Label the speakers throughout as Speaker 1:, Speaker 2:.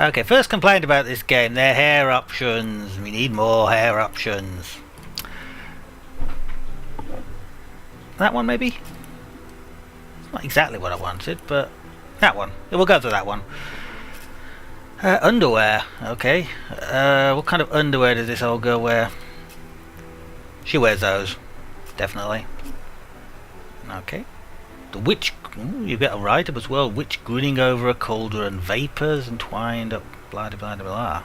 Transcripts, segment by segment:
Speaker 1: Okay, first complaint about this game, their hair options. We need more hair options. That one maybe? It's not exactly what I wanted, but that one. We'll go for that one. Underwear, okay. What kind of underwear does this old girl wear? She wears those, definitely. Okay. The witch, ooh, you get a write-up as well. Witch grinning over a cauldron, vapors entwined up, blah blah blah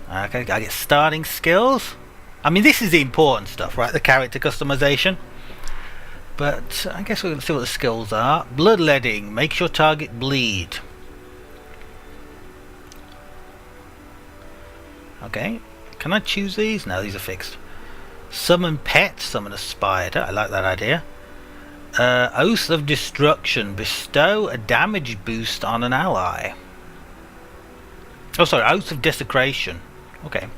Speaker 1: blah. Okay, I get starting skills. I mean, this is the important stuff, right? The character customization. But I guess we're going to see what the skills are. Bloodletting, makes your target bleed. Okay, can I choose these? No, these are fixed. Summon pet, summon a spider. I like that idea. Oath of destruction, bestow a damage boost on an ally. Oh, sorry, oath of desecration. Okay.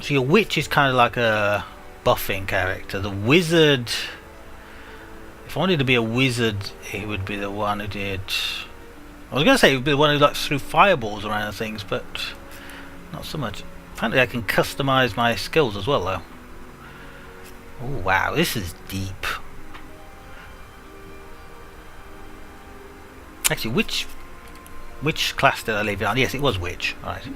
Speaker 1: So your witch is kind of like a buffing character. The wizard, if I wanted to be a wizard, he would be the one who did. I was going to say he would be the one who like threw fireballs around things, but not so much. Apparently I can customize my skills as well though. Oh wow, this is deep. Actually, which class did I leave it on? Yes, it was witch. Alright.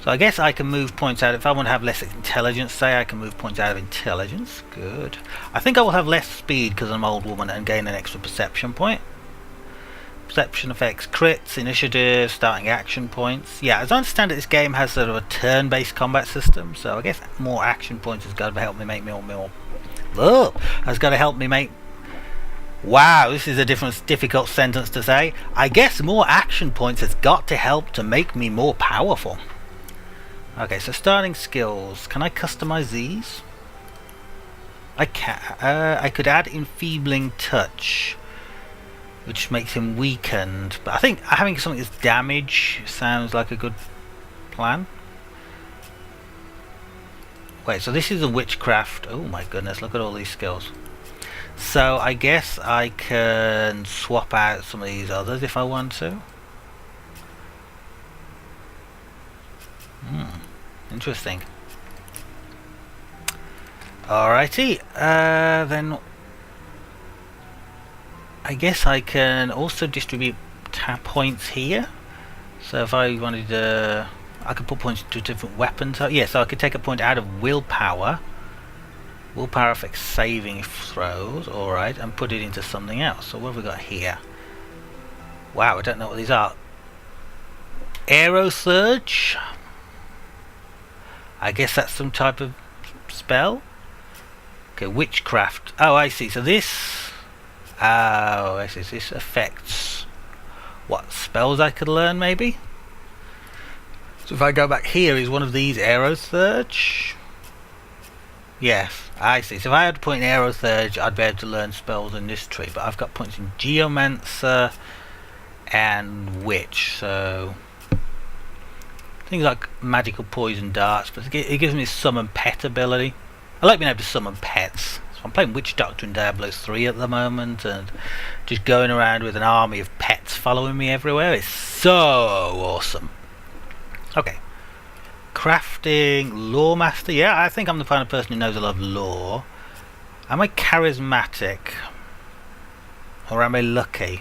Speaker 1: So I guess I can move points out. If I want to have less intelligence, say, I can move points out of intelligence. Good. I think I will have less speed because I'm an old woman and gain an extra perception point. Perception affects crits, initiative, starting action points. Yeah, as I understand it, this game has sort of a turn-based combat system, so I guess more action points has got to help me make more. Oh, has got to help me make. Wow, this is a difficult sentence to say. I guess more action points has got to help to make me more powerful. Okay, so starting skills. Can I customize these? I can. I could add enfeebling touch, which makes him weakened. But I think having something that's damage sounds like a good plan. Wait, so this is a witchcraft. Oh my goodness, look at all these skills. So I guess I can swap out some of these others if I want to. Interesting. Alrighty, then I guess I can also distribute points here. So if I wanted to, I could put points to different weapons. Yeah, so I could take a point out of willpower. Willpower affects saving throws, alright, and put it into something else. So what have we got here? Wow, I don't know what these are. Aero Surge? I guess that's some type of spell. Okay, witchcraft. Oh, I see. So this. Oh, I see. This affects what spells I could learn, maybe. So if I go back here, is one of these Aero Surge? Yes, I see. So if I had to point in Aero Surge, I'd be able to learn spells in this tree. But I've got points in Geomancer and Witch, so things like magical poison darts, but it gives me summon pet ability. I like being able to summon pets. So I'm playing Witch Doctor in Diablo 3 at the moment, and just going around with an army of pets following me everywhere. It's so awesome. Okay. Crafting, Lore Master. Yeah, I think I'm the kind of person who knows a lot of lore. Am I charismatic? Or am I lucky?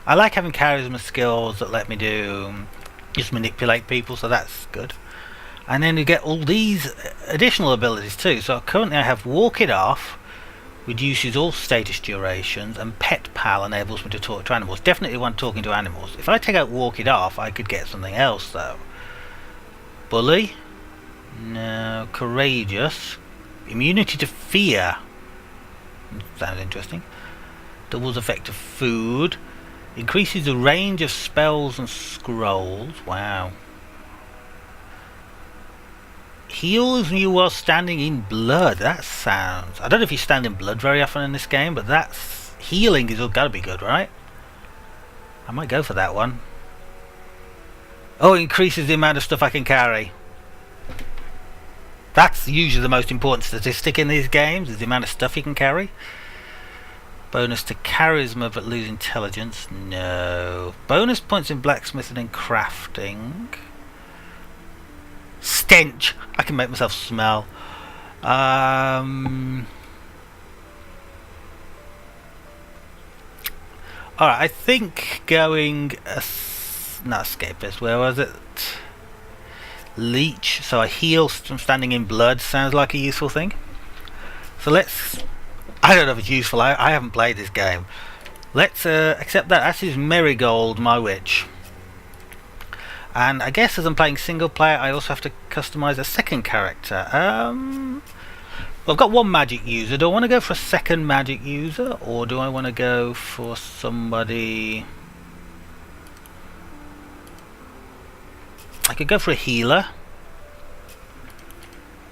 Speaker 1: I like having charisma skills that let me just manipulate people, so that's good. And then you get all these additional abilities too. So currently I have Walk It Off, reduces all status durations, and Pet Pal enables me to talk to animals. Definitely want talking to animals. If I take out Walk It Off, I could get something else though. Bully? No. Courageous? Immunity to fear? Sounds interesting. Doubles effect of food. Increases the range of spells and scrolls. Wow. Heals you while standing in blood. That sounds... I don't know if you stand in blood very often in this game, but that's... Healing is gotta be good, right? I might go for that one. Oh, it increases the amount of stuff I can carry. That's usually the most important statistic in these games, is the amount of stuff you can carry. Bonus to charisma but lose intelligence. No. Bonus points in blacksmithing and crafting. Stench. I can make myself smell. Alright, I think going not escapist, where was it? Leech, so I heal from standing in blood sounds like a useful thing. So let's, I don't know if it's useful, I haven't played this game. Let's accept that. That is Marigold, my witch. And I guess as I'm playing single player, I also have to customize a second character. Well, I've got one magic user. Do I want to go for a second magic user, or do I want to go for somebody? I could go for a healer,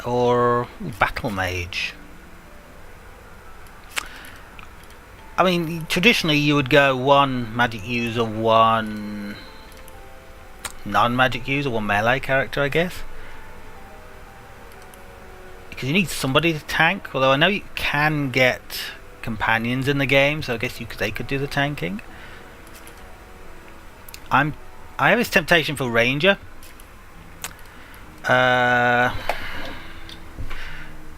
Speaker 1: or battle mage. I mean, traditionally you would go one magic user, one non-magic user, one melee character, I guess. Because you need somebody to tank, although I know you can get companions in the game, so I guess they could do the tanking. I have this temptation for Ranger.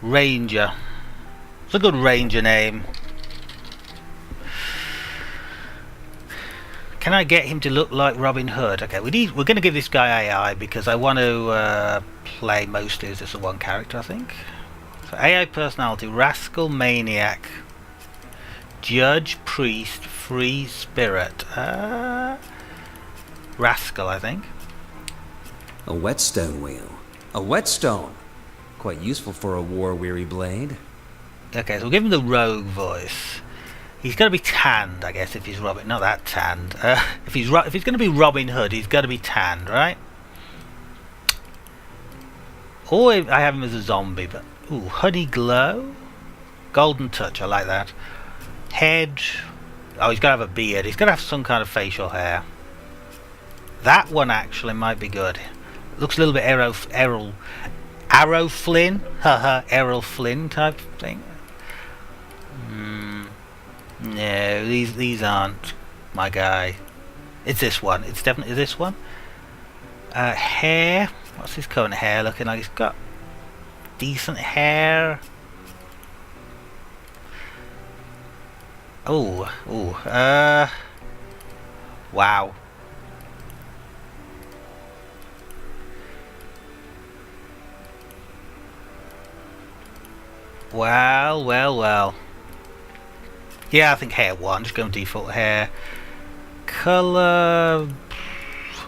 Speaker 1: Ranger. It's a good Ranger name. Can I get him to look like Robin Hood? Okay, we're going to give this guy AI because I want to play mostly as just one character, I think. So AI personality: Rascal, Maniac, Judge, Priest, Free Spirit. Rascal, I think.
Speaker 2: A whetstone wheel. A whetstone. Quite useful for a war-weary blade.
Speaker 1: Okay, so we'll give him the rogue voice. He's going to be tanned, I guess, if he's Robin. Not that tanned. If he's going to be Robin Hood, he's going to be tanned, right? Or I have him as a zombie, but ooh, Honey Glow, Golden Touch. I like that. Head. Oh, he's got to have a beard. He's got to have some kind of facial hair. That one actually might be good. Looks a little bit Errol Flynn, haha, Errol Flynn type thing. No, these aren't my guy. It's this one. It's definitely this one. Hair. What's his current hair looking like? He's got decent hair. Oh, wow. Well. Yeah, I think hair 1. Just go with default hair. Colour.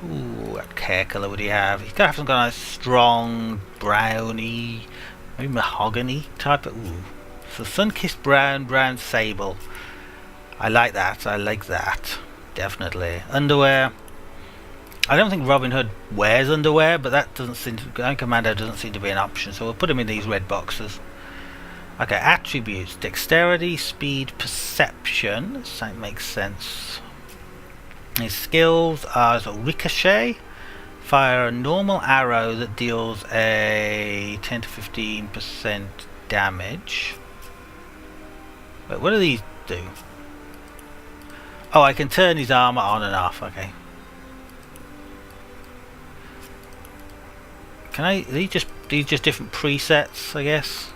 Speaker 1: Ooh, what hair colour would he have? He's got to have some kind of strong browny, maybe mahogany type of. Ooh. So sun-kissed brown, brown sable. I like that. Definitely. Underwear. I don't think Robin Hood wears underwear, but that doesn't seem to. Commando doesn't seem to be an option, so we'll put him in these red boxes. Okay, attributes: dexterity, speed, perception. That makes sense. His skills are so ricochet, fire a normal arrow that deals a 10 to 15% damage. Wait, what do these do? Oh, I can turn his armor on and off. Okay. Can I? These just different presets, I guess.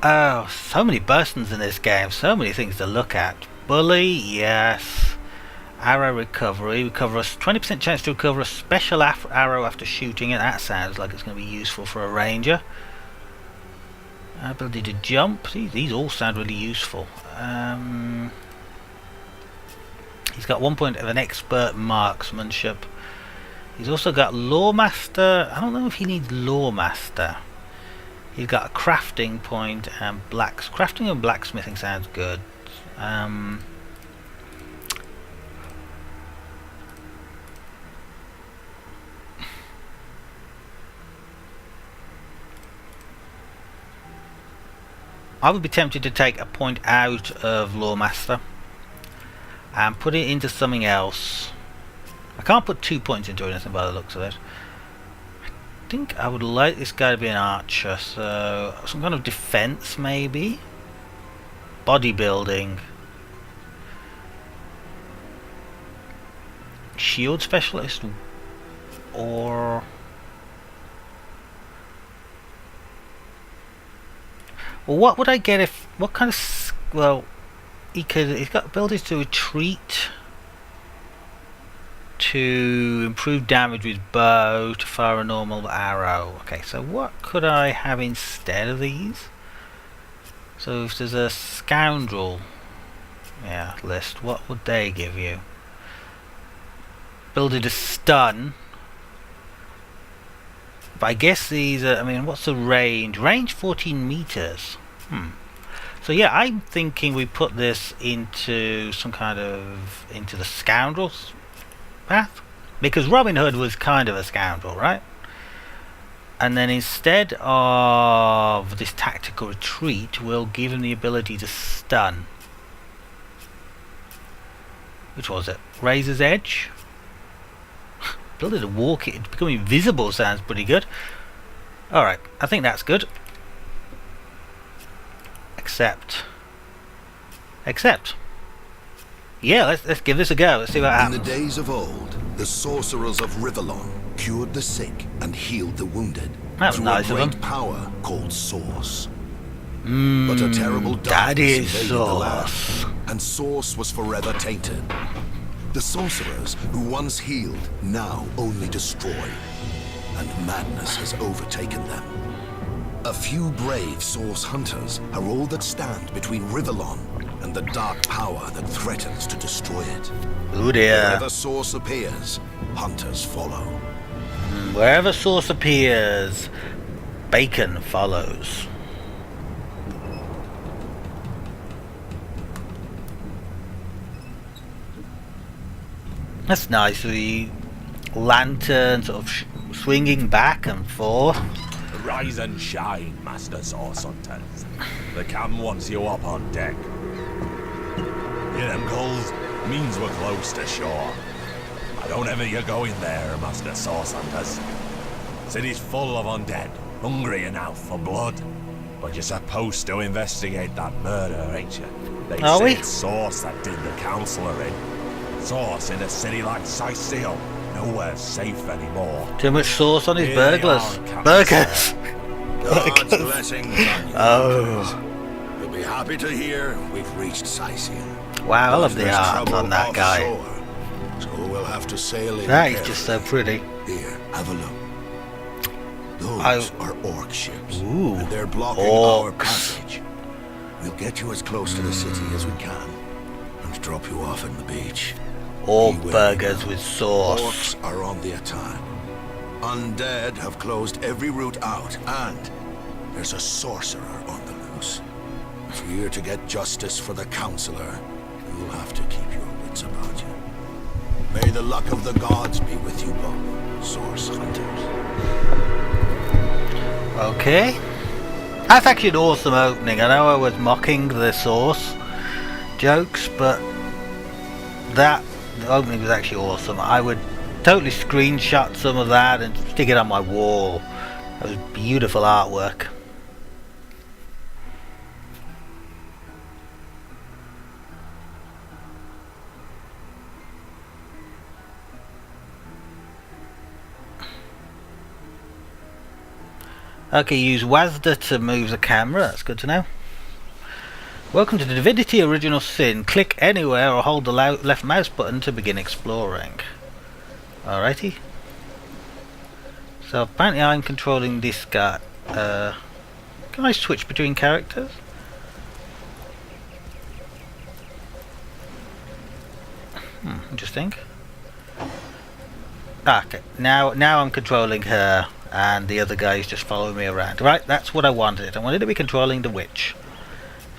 Speaker 1: Oh, so many buttons in this game, so many things to look at. Bully, yes. Arrow recovery. Recover a 20% chance to recover a special arrow after shooting it. That sounds like it's going to be useful for a ranger. Ability to jump. These all sound really useful. He's got 1 point of an expert marksmanship. He's also got Lawmaster. I don't know if he needs Lawmaster. He's got a crafting point and crafting and blacksmithing sounds good. I would be tempted to take a point out of Lawmaster and put it into something else. I can't put 2 points into anything by the looks of it. I think I would like this guy to be an archer, so some kind of defense maybe. bodybuilding, shield specialist, or well, what would I get if? What kind of? Well, he's got abilities to retreat, to improve damage with bow, to fire a normal arrow. Okay, so what could I have instead of these? So if there's a scoundrel, list, what would they give you? Ability to stun. But I guess these are, I mean, what's the range? Range 14 meters. So yeah, I'm thinking we put this into some kind of, into the scoundrels path, because Robin Hood was kind of a scoundrel, right? And then instead of this tactical retreat, we'll give him the ability to stun. Which was it? Razor's Edge? Ability to walk it, to become invisible sounds pretty good. Alright, I think that's good. Except. Yeah, let's give this a go. Let's see what happens.
Speaker 3: In the days of old, the sorcerers of Rivellon cured the sick and healed the wounded
Speaker 1: That was
Speaker 3: through
Speaker 1: nice
Speaker 3: a
Speaker 1: of
Speaker 3: great
Speaker 1: them.
Speaker 3: power called Source. But a terrible darkness invaded the land, and Source was forever tainted. The sorcerers who once healed now only destroy, and madness has overtaken them. A few brave Source hunters are all that stand between Rivellon and the dark power that threatens to destroy it.
Speaker 1: Oh dear.
Speaker 3: Wherever Source appears, hunters follow.
Speaker 1: Wherever Source appears, bacon follows. That's nice, the lantern sort of swinging back and forth.
Speaker 4: Rise and shine, Master Source Hunters. The cam wants you up on deck. Hear them gulls? Means we're close to shore. I don't ever you go in there, Master Source Hunters. City's full of undead, hungry enough for blood. But you're supposed to investigate that murder, ain't you? They
Speaker 1: Are
Speaker 4: say
Speaker 1: we?
Speaker 4: it's Source that did the Counselor in. Source in a city like Sicil. Nowhere safe anymore.
Speaker 1: Too much sauce on his
Speaker 4: Here they
Speaker 1: burglars.
Speaker 4: are, Captain
Speaker 1: Burgers!
Speaker 3: God's blessings on you.
Speaker 1: Oh.
Speaker 3: hunters. You'll be happy to hear we've reached Sicil.
Speaker 1: Wow, I love
Speaker 3: But
Speaker 1: the
Speaker 3: there's
Speaker 1: art
Speaker 3: trouble
Speaker 1: on that guy.
Speaker 3: offshore, so we'll have to sail in.
Speaker 1: That is just so pretty.
Speaker 3: Here, have a look. Those
Speaker 1: I-
Speaker 3: are orc ships,
Speaker 1: Ooh,
Speaker 3: and they're blocking our
Speaker 1: orcs.
Speaker 3: passage. We'll get you as close to the city as we can, and drop you off in the beach.
Speaker 1: All
Speaker 3: Beware.
Speaker 1: burgers with sauce.
Speaker 3: Orcs are on the attack. Undead have closed every route out, and there's a sorcerer on the loose. If you're to get justice for the Counselor, you'll have to keep your wits about you. May the luck of the gods be with you both, Source Hunters.
Speaker 1: Okay. That's actually an awesome opening. I know I was mocking the sauce jokes, but that the opening was actually awesome. I would totally screenshot some of that and stick it on my wall. That was beautiful artwork. Okay, use WASD to move the camera, that's good to know. Welcome to the Divinity Original Sin. Click anywhere or hold the left mouse button to begin exploring. Alrighty. So apparently I'm controlling this guy. Can I switch between characters? Interesting. Okay, now I'm controlling her, and the other guy is just following me around. Right, that's what I wanted. I wanted to be controlling the witch.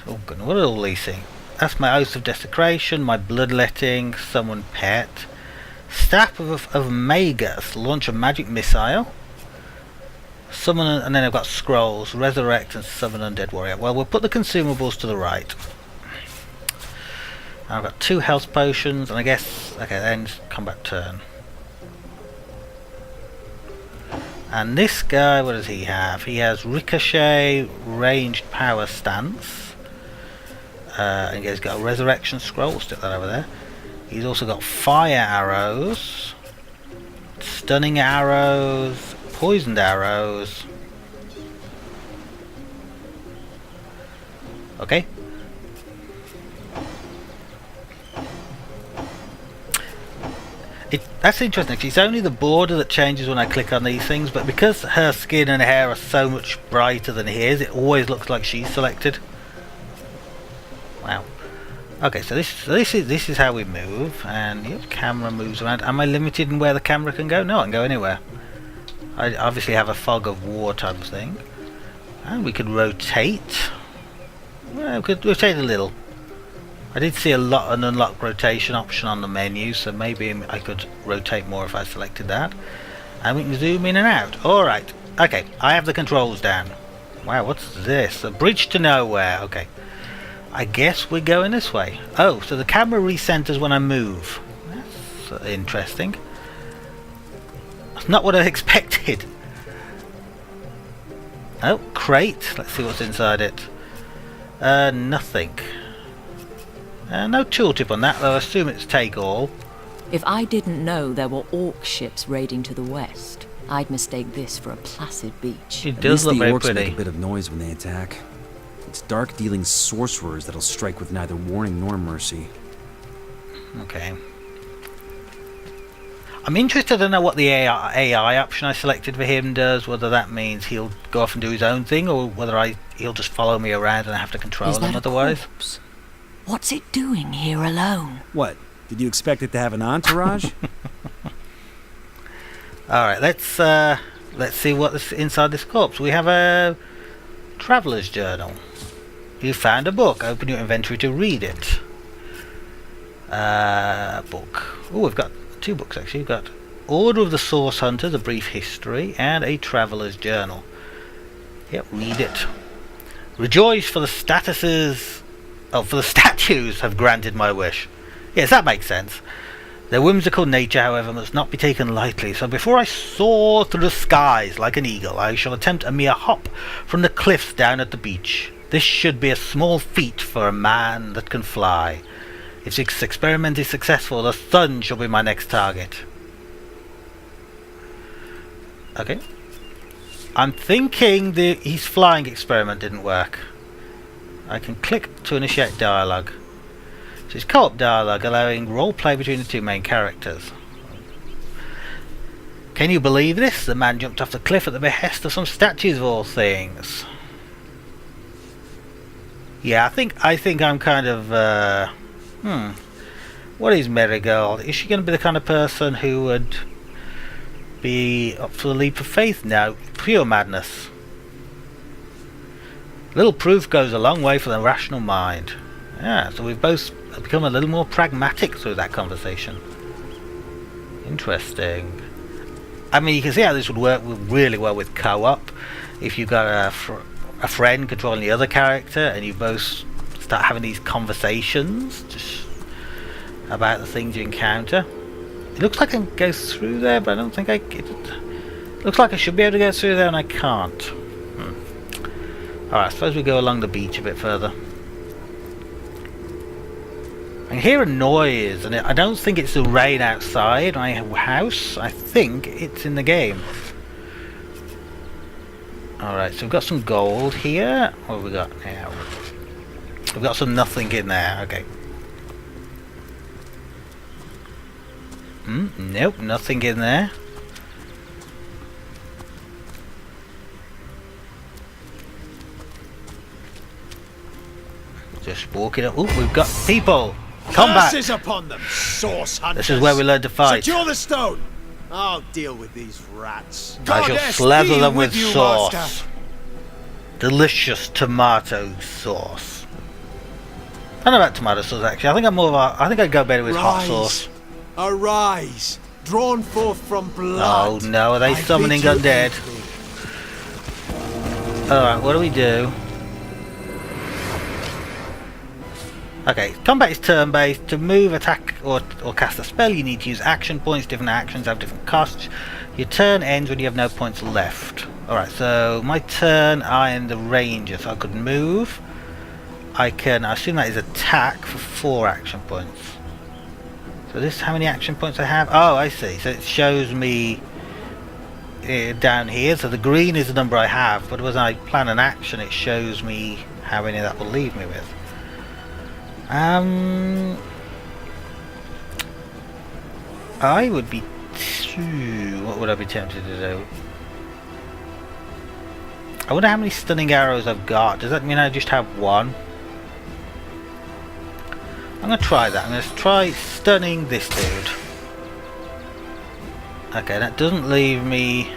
Speaker 1: Oh good, what are all these things? That's my Oath of Desecration, my Bloodletting, Summon Pet, Staff of Magus, launch a magic missile, summon, and then I've got scrolls, resurrect and summon undead warrior. Well, we'll put the consumables to the right. I've got 2 health potions, and I guess, okay, then combat turn. And this guy, what does he have? He has ricochet, ranged power stance. And he's got a resurrection scroll, stick that over there. He's also got fire arrows, stunning arrows, poisoned arrows. Okay. That's interesting, actually. It's only the border that changes when I click on these things, but because her skin and hair are so much brighter than his, it always looks like she's selected. Wow. Okay, so this is how we move, and the camera moves around. Am I limited in where the camera can go? No, I can go anywhere. I obviously have a fog of war type of thing, and we could rotate. Well, we could rotate a little. I did see an unlock rotation option on the menu, so maybe I could rotate more if I selected that. And we can zoom in and out. Alright, okay, I have the controls down. Wow, what's this? A bridge to nowhere. Okay, I guess we're going this way. Oh, so the camera recenters when I move. That's interesting. That's not what I expected. Oh, crate. Let's see what's inside it. Nothing. No tooltip on that, though I assume it's take all.
Speaker 5: If I didn't know there were orc ships raiding to the west, I'd mistake this for a placid beach.
Speaker 1: It does look
Speaker 2: the
Speaker 1: very
Speaker 2: orcs
Speaker 1: pretty.
Speaker 2: make a bit of noise when they attack. It's dark-dealing sorcerers that'll strike with neither warning nor mercy.
Speaker 1: Okay. I'm interested to know what the AI option I selected for him does, whether that means he'll go off and do his own thing, or whether he'll just follow me around and I have to control
Speaker 5: Is
Speaker 1: him
Speaker 5: that a
Speaker 1: otherwise.
Speaker 5: corpse? What's it doing here alone?
Speaker 2: What? Did you expect it to have an entourage?
Speaker 1: Alright, let's see what's inside this corpse. We have a traveller's journal. You found a book. Open your inventory to read it. Book. Oh, we've got 2 books actually. We've got Order of the Source Hunters, a brief history, and a traveller's journal. Yep, read it. Rejoice for the statues have granted my wish. Yes, that makes sense. Their whimsical nature, however, must not be taken lightly, so before I soar through the skies like an eagle, I shall attempt a mere hop from the cliffs down at the beach. This should be a small feat for a man that can fly. If this experiment is successful, the sun shall be my next target. Okay. I'm thinking his flying experiment didn't work. I can click to initiate dialogue. So it's co-op dialogue, allowing role-play between the 2 main characters. Can you believe this? The man jumped off the cliff at the behest of some statues of all things. Yeah, I think I'm kind of what is Marigold? Is she going to be the kind of person who would be up for the leap of faith? No, pure madness. Little proof goes a long way for the rational mind. Yeah, so we've both become a little more pragmatic through that conversation. Interesting. I mean, you can see how this would work really well with co-op. If you've got a friend controlling the other character, and you both start having these conversations just about the things you encounter. It looks like I can go through there, but I don't think it looks like I should be able to go through there, and I can't. Alright, I suppose we go along the beach a bit further. I can hear a noise, and I don't think it's the rain outside my house. I think it's in the game. Alright, so we've got some gold here. What have we got now? We've got some nothing in there. Okay. Nope, nothing in there. Just walking up. Oh, we've got people. Combat.
Speaker 6: Curses upon them, source hunters.
Speaker 1: This is where we learn to fight.
Speaker 6: Secure the stone. I'll deal with these rats.
Speaker 1: I shall
Speaker 6: Goddess
Speaker 1: slather
Speaker 6: be
Speaker 1: them with
Speaker 6: you,
Speaker 1: sauce.
Speaker 6: master.
Speaker 1: Delicious tomato sauce. I don't know about tomato sauce actually. I think I'm more of a. I think I'd go better with hot sauce.
Speaker 6: Arise, drawn forth from blood.
Speaker 1: Oh no, are they
Speaker 6: I
Speaker 1: summoning
Speaker 6: bid you
Speaker 1: undead?
Speaker 6: entry.
Speaker 1: Alright, what do we do? Okay, combat is turn-based. To move, attack, or cast a spell, you need to use action points. Different actions have different costs. Your turn ends when you have no points left. Alright, so my turn, I am the ranger, so I could move. I assume that is attack for 4 action points. So this is how many action points I have? Oh, I see. So it shows me down here. So the green is the number I have, but when I plan an action, it shows me how many that will leave me with. I would be what would I be tempted to do? I wonder how many stunning arrows I've got. Does that mean I just have 1? I'm going to try that. I'm going to try stunning this dude. Okay, that doesn't leave me...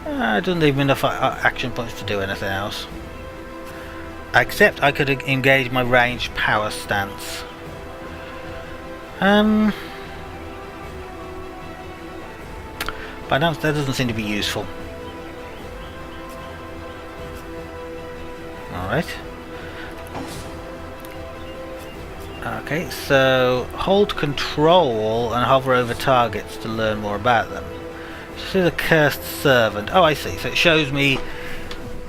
Speaker 1: it doesn't leave me enough action points to do anything else. Except I could engage my ranged power stance. But that doesn't seem to be useful. Alright. Okay, so hold control and hover over targets to learn more about them. This is a cursed servant. Oh, I see. So it shows me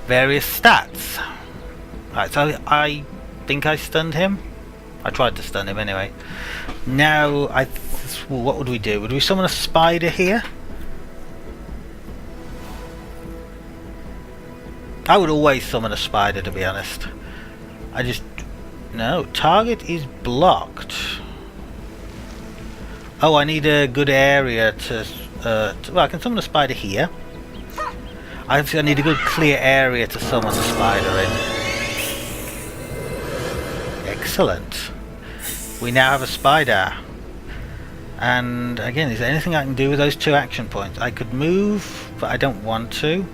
Speaker 1: various stats. Right, so I think I stunned him. I tried to stun him anyway. Now, what would we do? Would we summon a spider here? I would always summon a spider, to be honest. No, target is blocked. Oh, I need a good area to well, I can summon a spider here. I need a good clear area to summon the spider in. Excellent. We now have a spider. And again, is there anything I can do with those 2 action points? I could move, but I don't want to.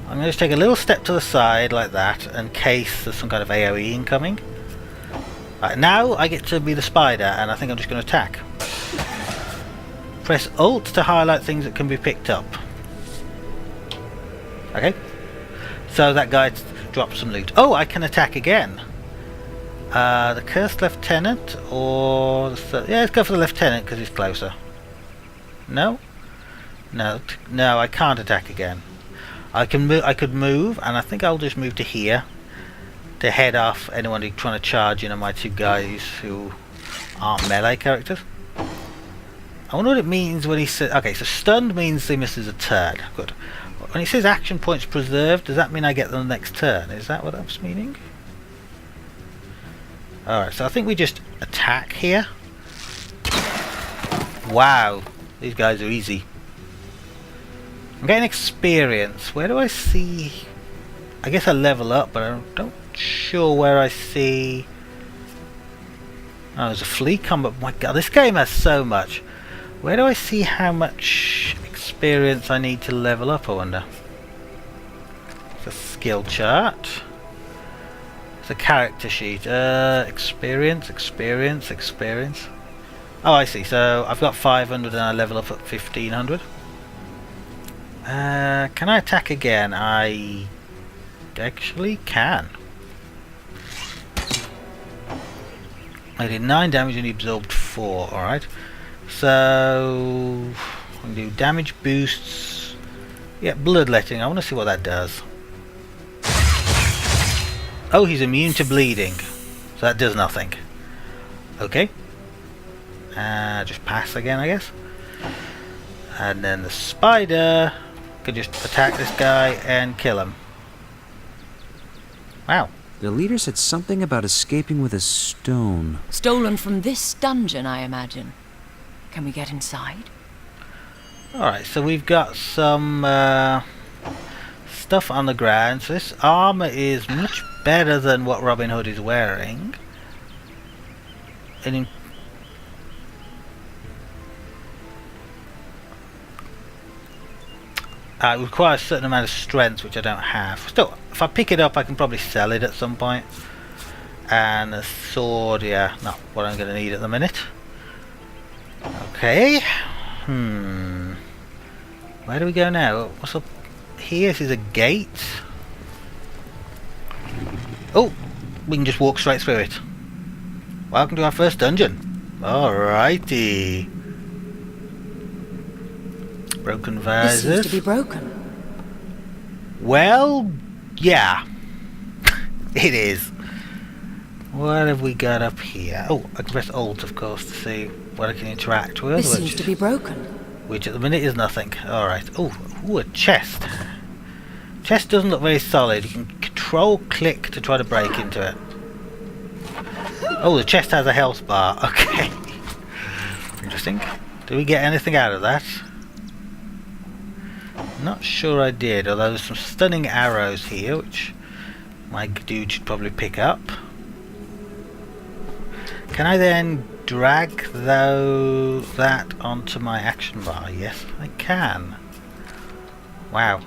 Speaker 1: I'm going to just take a little step to the side like that in case there's some kind of AoE incoming. Right, now I get to be the spider, and I think I'm just going to attack. Press Alt to highlight things that can be picked up. Okay. So that guy dropped some loot. Oh, I can attack again. The Cursed Lieutenant or the yeah, let's go for the Lieutenant because he's closer. No, no, no, I can't attack again. I can move. I could move, and I think I'll just move to here to head off anyone who's trying to charge in on my 2 guys who aren't melee characters. I wonder what it means when he says. Okay, so stunned means he misses a turn. Good. When he says action points preserved, does that mean I get them the next turn? Is that what that's meaning? Alright, so I think we just attack here. Wow, these guys are easy. I'm getting experience. Where do I see... I guess I level up, but I'm not sure where I see... Oh, there's a flea combat. My god, this game has so much. Where do I see how much experience I need to level up, I wonder? It's a skill chart. It's a character sheet. Experience. Oh, I see. So I've got 500 and I level up at 1500. Can I attack again? I actually can. I did 9 damage and he absorbed 4. Alright. So I can do damage boosts. Yeah, bloodletting. I want to see what that does. Oh, he's immune to bleeding. So that does nothing. Okay. Just pass again, I guess. And then the spider could just attack this guy and kill him. Wow.
Speaker 2: The leader said something about escaping with a stone.
Speaker 5: Stolen from this dungeon, I imagine. Can we get inside?
Speaker 1: Alright, so we've got some stuff on the ground. So this armor is much better than what Robin Hood is wearing. And it requires a certain amount of strength, which I don't have. Still, if I pick it up, I can probably sell it at some point. And a sword, yeah, not what I'm going to need at the minute. Okay. Where do we go now? What's up here? This is a gate. Oh, we can just walk straight through it. Welcome to our first dungeon. Alrighty. Broken vases.
Speaker 5: This seems to be broken.
Speaker 1: Well, yeah. It is. What have we got up here? Oh, I can press Alt, of course, to see what I can interact with.
Speaker 5: This seems to be broken.
Speaker 1: Which at the minute is nothing. Alright. Oh, ooh, a chest. Chest doesn't look very solid. You can control-click to try to break into it. Oh, the chest has a health bar. Okay. Interesting. Did we get anything out of that? Not sure I did, although there's some stunning arrows here, which my dude should probably pick up. Can I then drag that onto my action bar? Yes, I can. Wow.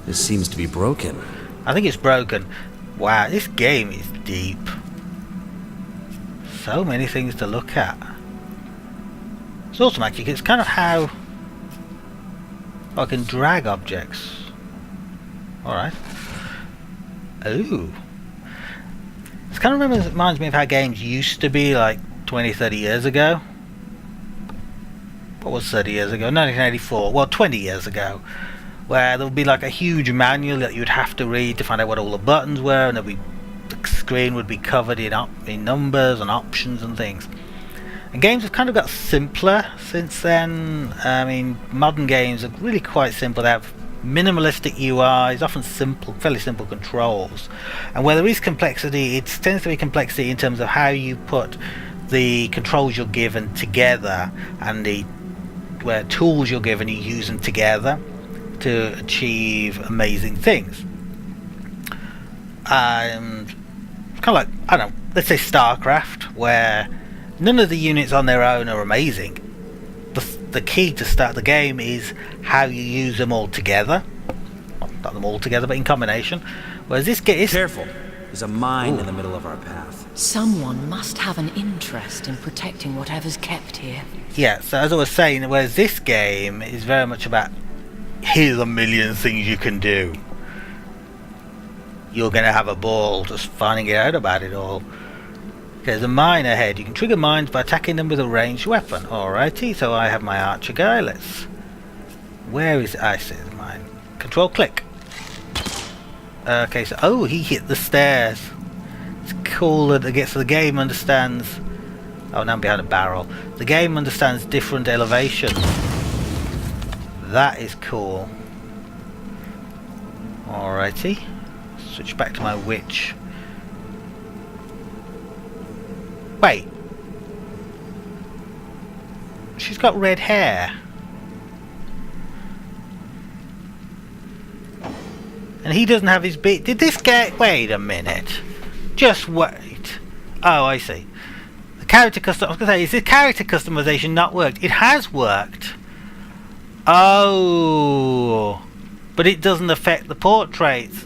Speaker 2: This seems to be broken.
Speaker 1: I think it's broken. Wow, this game is deep. So many things to look at. It's also magic. It's kind of how I can drag objects. Alright. Ooh. This kind of reminds me of how games used to be like 20, 30 years ago. What was 30 years ago? 1984. Well, 20 years ago. Where there would be like a huge manual that you'd have to read to find out what all the buttons were, and the screen would be covered in numbers and options and things. And games have kind of got simpler since then. I mean, modern games are really quite simple. They have minimalistic UIs, often simple, fairly simple controls. And where there is complexity, it tends to be complexity in terms of how you put the controls you're given together and the where tools you're given, you use them together to achieve amazing things. And it's kind of like, I don't know, let's say StarCraft, where none of the units on their own are amazing. The key to start the game is how you use them all together. Well, not them all together, but in combination. Whereas this game is...
Speaker 2: Careful. There's a mine in the middle of our path.
Speaker 5: Someone must have an interest in protecting whatever's kept here.
Speaker 1: Yeah, so as I was saying, whereas this game is very much about here's a million things you can do. You're going to have a ball just finding out about it all. There's a mine ahead. You can trigger mines by attacking them with a ranged weapon. Alrighty, so I have my archer guy. Let's... Where is it? I see the mine. Control click. Okay, so... Oh, he hit the stairs. It's cool that it gets... So the game understands... Oh, now I'm behind a barrel. The game understands different elevations. That is cool. Alrighty. Switch back to my witch. Wait. She's got red hair. And he doesn't have his beard. Did this guy... Wait a minute. Just wait. Oh, I see. The character custom... I was going to say, is the character customization not worked? It has worked. Oh. But it doesn't affect the portraits.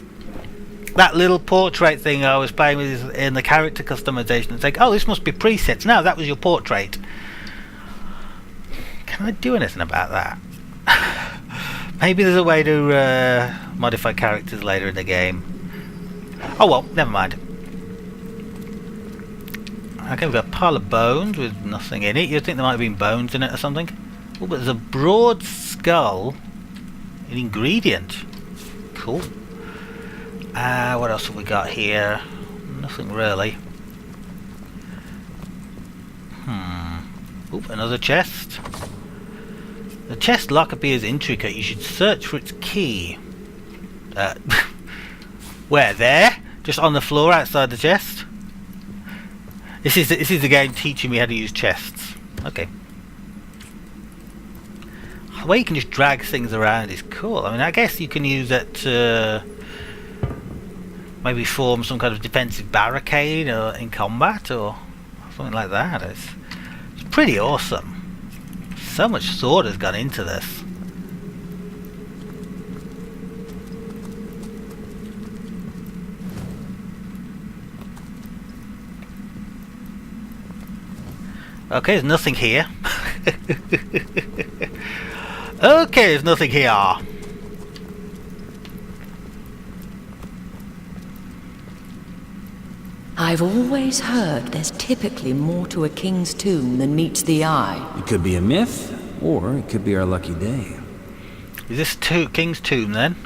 Speaker 1: That little portrait thing I was playing with is in the character customization. It's like, oh, this must be presets. No, that was your portrait. Can I do anything about that? Maybe there's a way to modify characters later in the game. Oh well, never mind. Okay, we've got a pile of bones with nothing in it. You'd think there might have been bones in it or something. Oh, but there's a broad skull. An ingredient. Cool. What else have we got here? Nothing really. Oop, another chest. The chest lock appears intricate. You should search for its key. Where? There? Just on the floor outside the chest? This is the game teaching me how to use chests. Okay. The way you can just drag things around is cool. I mean, I guess you can use it to maybe form some kind of defensive barricade or in combat or something like that. It's pretty awesome. So much thought has gone into this. Okay, there's nothing here. Okay, there's nothing here.
Speaker 5: I've always heard there's typically more to a king's tomb than meets the eye.
Speaker 2: It could be a myth, or it could be our lucky day.
Speaker 1: Is this King's Tomb then?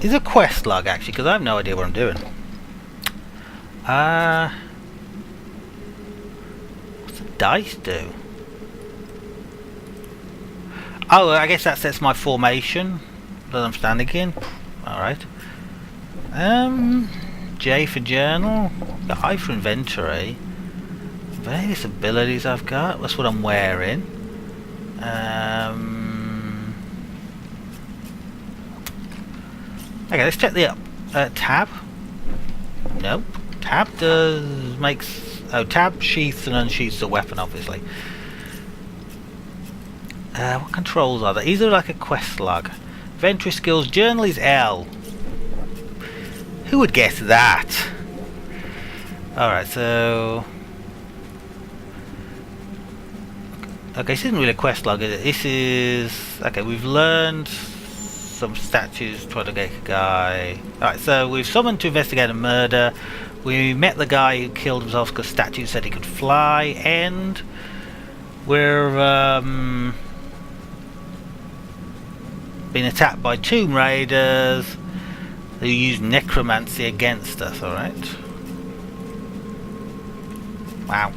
Speaker 1: Is a quest log actually, because I have no idea what I'm doing. What's the dice do? Oh, I guess that sets my formation that I'm standing in. Alright. J for journal. I for inventory. Various abilities I've got. That's what I'm wearing. Okay, let's check the tab. Nope. Tab tab sheaths and unsheaths the weapon, obviously. What controls are there? Either like a quest log. Inventory skills. Journal is L. Who would guess that? Alright, so... Okay, this isn't really a quest log, is it? This is... Okay, we've learned some statues trying to get a guy. Alright, so we've summoned to investigate a murder. We met the guy who killed himself because statues said he could fly, and we're being attacked by tomb raiders who use necromancy against us. Alright. Wow.